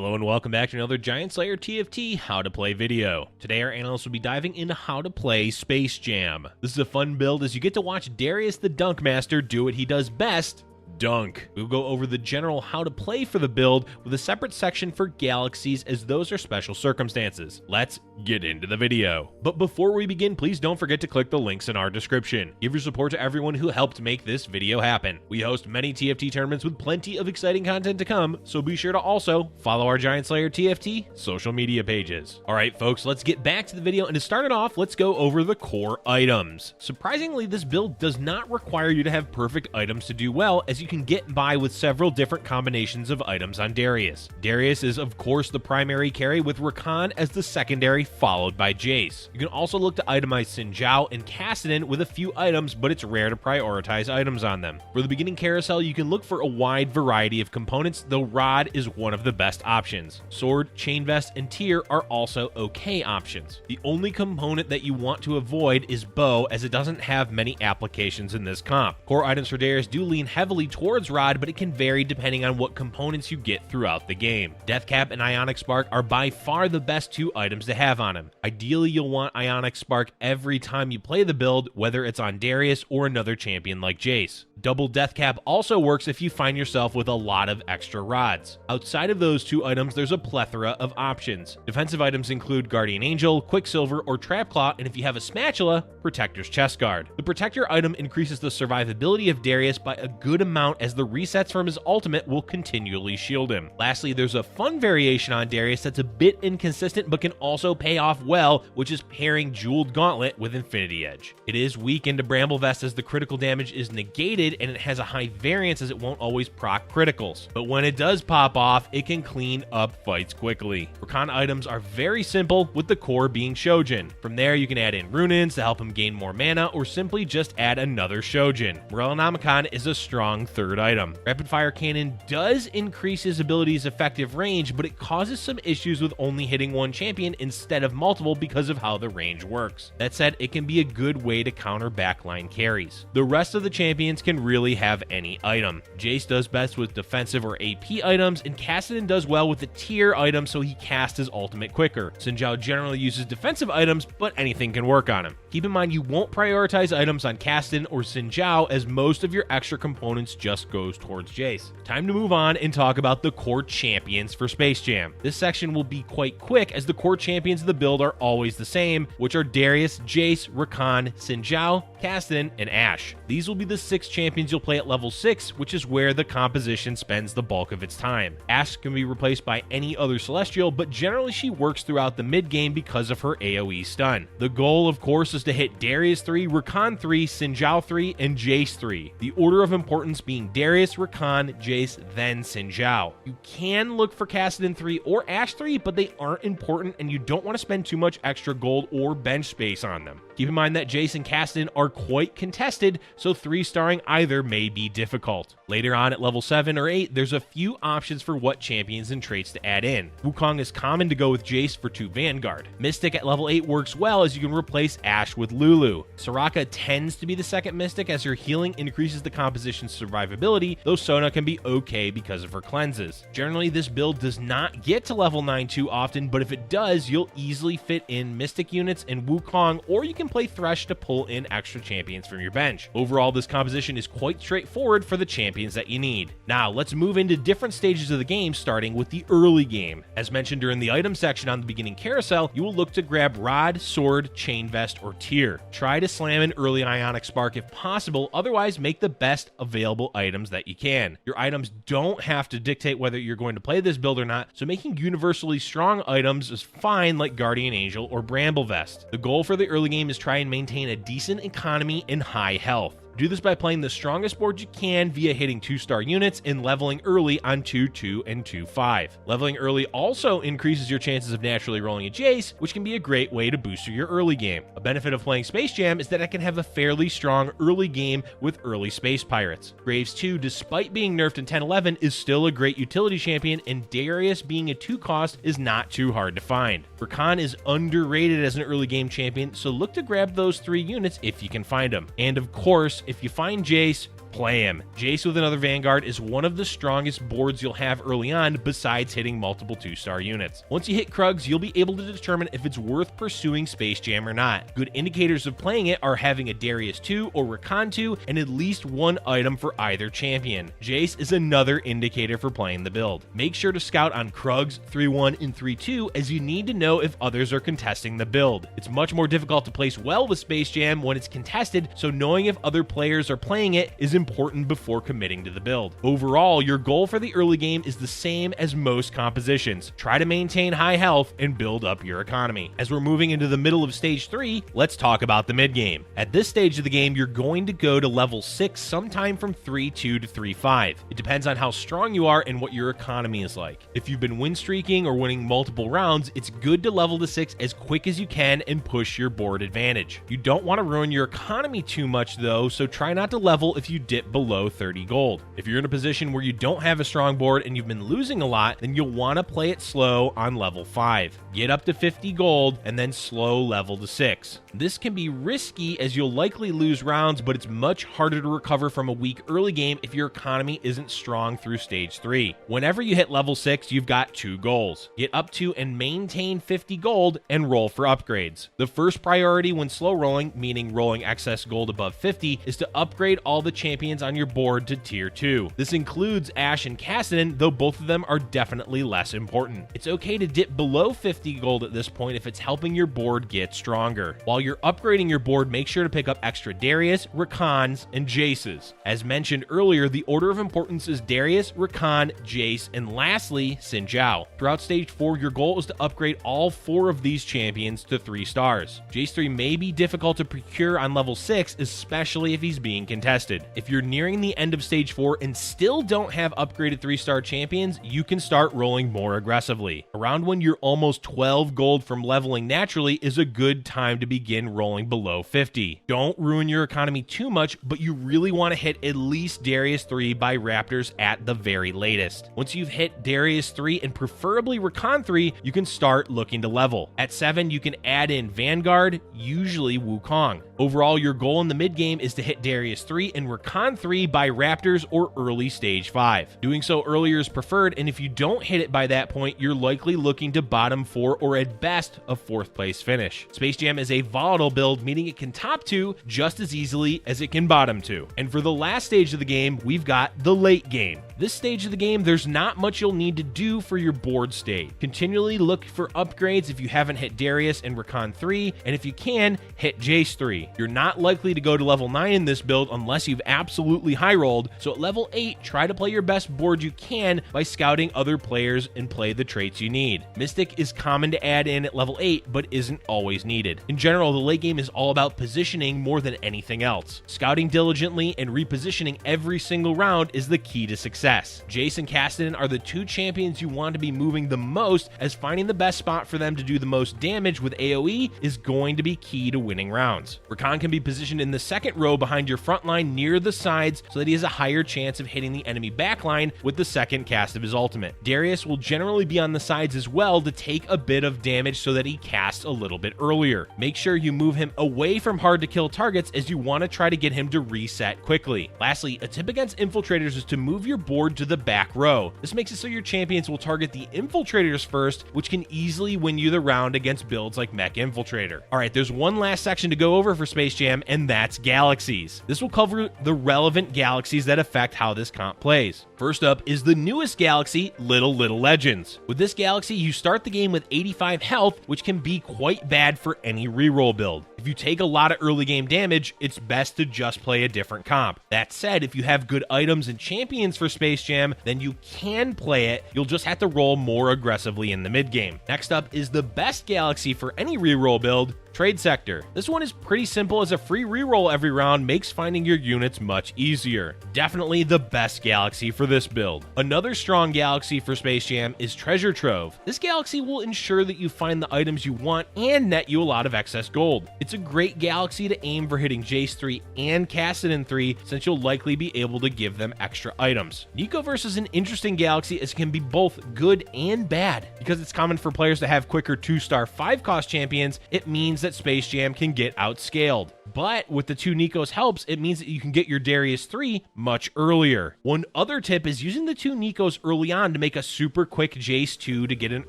Hello and welcome back to another Giant Slayer TFT How to Play video. Today our analyst will be diving into how to play Space Jam. This is a fun build as you get to watch Darius the Dunk Master do what he does best: dunk. We'll go over the general how to play for the build with a separate section for galaxies as those are special circumstances. Let's get into the video. But before we begin, please don't forget to click the links in our description. Give your support to everyone who helped make this video happen. We host many TFT tournaments with plenty of exciting content to come, so be sure to also follow our Giant Slayer TFT social media pages. Alright folks, let's get back to the video, and to start it off, let's go over the core items. Surprisingly, this build does not require you to have perfect items to do well, as you can get by with several different combinations of items on Darius. Darius is of course the primary carry, with Rakan as the secondary, followed by Jace. You can also look to itemize Xin Zhao and Kassadin with a few items, but it's rare to prioritize items on them. For the beginning carousel, you can look for a wide variety of components, though Rod is one of the best options. Sword, Chain Vest, and Tear are also okay options. The only component that you want to avoid is Bow, as it doesn't have many applications in this comp. Core items for Darius do lean heavily towards Rod, but it can vary depending on what components you get throughout the game. Deathcap and Ionic Spark are by far the best two items to have on him. Ideally, you'll want Ionic Spark every time you play the build, whether it's on Darius or another champion like Jace. Double Deathcap also works if you find yourself with a lot of extra rods. Outside of those two items, there's a plethora of options. Defensive items include Guardian Angel, Quicksilver, or Trapclaw, and if you have a Spatula, Protector's Chest Guard. The Protector item increases the survivability of Darius by a good amount, as the resets from his ultimate will continually shield him. Lastly, there's a fun variation on Darius that's a bit inconsistent but can also pay off well, which is pairing Jeweled Gauntlet with Infinity Edge. It is weak into Bramble Vest as the critical damage is negated, and it has a high variance as it won't always proc criticals. But when it does pop off, it can clean up fights quickly. Rakan items are very simple, with the core being Shojin. From there, you can add in Runins to help him gain more mana, or simply just add another Shojin. Morellonomicon is a strong third item. Rapid Fire Cannon does increase his ability's effective range, but it causes some issues with only hitting one champion instead of multiple because of how the range works. That said, it can be a good way to counter backline carries. The rest of the champions can really have any item. Jace does best with defensive or AP items, and Kassadin does well with the tier item, so he casts his ultimate quicker. Xin Zhao generally uses defensive items, but anything can work on him. Keep in mind you won't prioritize items on Kassadin or Xin Zhao, as most of your extra components just goes towards Jace. Time to move on and talk about the core champions for Space Jam. This section will be quite quick, as the core champions of the build are always the same, which are Darius, Jace, Rakan, Xin Zhao, Kassadin, and Ashe. These will be the 6 champions you'll play at level 6, which is where the composition spends the bulk of its time. Ashe can be replaced by any other Celestial, but generally she works throughout the mid game because of her AoE stun. The goal, of course, is to hit Darius 3, Rakan 3, Xin Zhao 3, and Jace 3. The order of importance being Darius, Rakan, Jace, then Xin Zhao. You can look for Kassadin 3 or Ashe 3, but they aren't important, and you don't want to spend too much extra gold or bench space on them. Keep in mind that Jace and Kassadin are quite contested, so 3-starring either may be difficult. Later on at level 7 or 8, there's a few options for what champions and traits to add in. Wukong is common to go with Jace for 2 Vanguard. Mystic at level 8 works well, as you can replace Ashe with Lulu. Soraka tends to be the second Mystic, as her healing increases the composition's survivability, though Sona can be okay because of her cleanses. Generally, this build does not get to level 9 too often, but if it does, you'll easily fit in Mystic units and Wukong, or you can play Thresh to pull in extra champions from your bench. Overall, this composition is quite straightforward for the champions that you need. Now, let's move into different stages of the game, starting with the early game. As mentioned during the item section on the beginning carousel, you will look to grab Rod, Sword, Chain Vest, or Tear. Try to slam an early Ionic Spark if possible, otherwise make the best available items that you can. Your items don't have to dictate whether you're going to play this build or not, so making universally strong items is fine, like Guardian Angel or Bramble Vest. The goal for the early game is try and maintain a decent economy and high health. Do this by playing the strongest board you can via hitting 2-star units and leveling early on 2-2 and 2-5. Leveling early also increases your chances of naturally rolling a Jace, which can be a great way to boost your early game. A benefit of playing Space Jam is that I can have a fairly strong early game with early Space Pirates. Graves 2, despite being nerfed in 10-11, is still a great utility champion, and Darius being a 2-cost is not too hard to find. Rakan is underrated as an early game champion, so look to grab those 3 units if you can find them. And of course, if you find Jace, play him. Jace with another Vanguard is one of the strongest boards you'll have early on besides hitting multiple 2-star units. Once you hit Krugs, you'll be able to determine if it's worth pursuing Space Jam or not. Good indicators of playing it are having a Darius 2 or Rakan 2 and at least one item for either champion. Jace is another indicator for playing the build. Make sure to scout on Krugs, 3-1 and 3-2 as you need to know if others are contesting the build. It's much more difficult to place well with Space Jam when it's contested, so knowing if other players are playing it is important before committing to the build. Overall, your goal for the early game is the same as most compositions. Try to maintain high health and build up your economy. As we're moving into the middle of stage 3, let's talk about the mid game. At this stage of the game, you're going to go to level 6 sometime from 3-2 to 3-5. It depends on how strong you are and what your economy is like. If you've been win streaking or winning multiple rounds, it's good to level to 6 as quick as you can and push your board advantage. You don't want to ruin your economy too much though, so try not to level if you dip below 30 gold. If you're in a position where you don't have a strong board and you've been losing a lot, then you'll want to play it slow on level 5. Get up to 50 gold and then slow level to 6. This can be risky as you'll likely lose rounds, but it's much harder to recover from a weak early game if your economy isn't strong through stage 3. Whenever you hit level 6, you've got 2 goals. Get up to and maintain 50 gold and roll for upgrades. The first priority when slow rolling, meaning rolling excess gold above 50, is to upgrade all the champions on your board to tier 2. This includes Ashe and Kassadin, though both of them are definitely less important. It's okay to dip below 50 gold at this point if it's helping your board get stronger. While you're upgrading your board, make sure to pick up extra Darius, Rakans, and Jaces. As mentioned earlier, the order of importance is Darius, Rakan, Jace, and lastly, Xin Zhao. Throughout stage 4, your goal is to upgrade all 4 of these champions to 3 stars. Jace 3 may be difficult to procure on level 6, especially if he's being contested. If you're nearing the end of stage 4 and still don't have upgraded 3-star champions, you can start rolling more aggressively. Around when you're almost 12 gold from leveling naturally is a good time to begin rolling below 50. Don't ruin your economy too much, but you really want to hit at least Darius 3 by Raptors at the very latest. Once you've hit Darius 3 and preferably Rakan 3, you can start looking to level. At 7, you can add in Vanguard, usually Wukong. Overall, your goal in the mid game is to hit Darius 3 and Rakan 3 by Raptors or early stage 5. Doing so earlier is preferred, and if you don't hit it by that point, you're likely looking to bottom 4 or at best a 4th place finish. Space Jam is a volatile build, meaning it can top 2 just as easily as it can bottom 2. And for the last stage of the game, we've got the late game. This stage of the game, there's not much you'll need to do for your board state. Continually look for upgrades if you haven't hit Darius and Rakan 3, and if you can, hit Jace 3. You're not likely to go to level 9 in this build unless you've absolutely high rolled, so at level 8, try to play your best board you can by scouting other players and play the traits you need. Mystic is common to add in at level 8, but isn't always needed. In general, the late game is all about positioning more than anything else. Scouting diligently and repositioning every single round is the key to success. Jace and Kassadin are the 2 champions you want to be moving the most, as finding the best spot for them to do the most damage with AoE is going to be key to winning rounds. Rakan can be positioned in the second row behind your front line near the sides so that he has a higher chance of hitting the enemy backline with the second cast of his ultimate. Darius will generally be on the sides as well to take a bit of damage so that he casts a little bit earlier. Make sure you move him away from hard to kill targets as you want to try to get him to reset quickly. Lastly, a tip against infiltrators is to move your board to the back row. This makes it so your champions will target the infiltrators first, which can easily win you the round against builds like Mech Infiltrator. Alright, there's one last section to go over for Space Jam, and that's galaxies. This will cover the relevant galaxies that affect how this comp plays. First up is the newest galaxy, Little Legends. With this galaxy, you start the game with 85 health, which can be quite bad for any reroll build. If you take a lot of early game damage, it's best to just play a different comp. That said, if you have good items and champions for Space Jam, then you can play it. You'll just have to roll more aggressively in the mid game. Next up is the best galaxy for any reroll build, Trade Sector. This one is pretty simple as a free reroll every round makes finding your units much easier. Definitely the best galaxy for this build. Another strong galaxy for Space Jam is Treasure Trove. This galaxy will ensure that you find the items you want and net you a lot of excess gold. It's a great galaxy to aim for hitting Jace 3 and Kassadin 3 since you'll likely be able to give them extra items. Nekoverse is an interesting galaxy as it can be both good and bad. Because it's common for players to have quicker 2-star 5-cost champions, it means that Space Jam can get outscaled. but with the 2 Nikos helps, it means that you can get your Darius 3 much earlier. One other tip is using the 2 Nikos early on to make a super quick Jace 2 to get an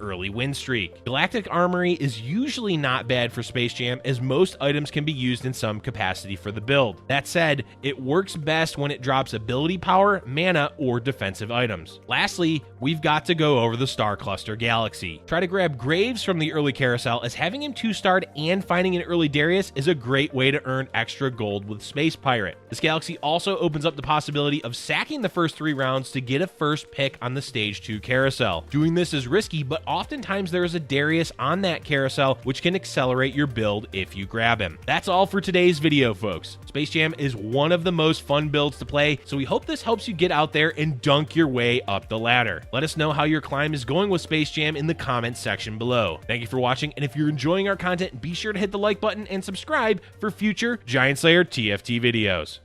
early win streak. Galactic Armory is usually not bad for Space Jam, as most items can be used in some capacity for the build. That said, it works best when it drops ability power, mana, or defensive items. Lastly, we've got to go over the Star Cluster Galaxy. Try to grab Graves from the early carousel, as having him 2-starred and finding an early Darius is a great way to earn extra gold with Space Pirate. This galaxy also opens up the possibility of sacking the first 3 rounds to get a first pick on the Stage 2 carousel. Doing this is risky, but oftentimes there is a Darius on that carousel which can accelerate your build if you grab him. That's all for today's video, folks. Space Jam is one of the most fun builds to play, so we hope this helps you get out there and dunk your way up the ladder. Let us know how your climb is going with Space Jam in the comments section below. Thank you for watching, and if you're enjoying our content, be sure to hit the like button and subscribe for future Giant Slayer TFT videos.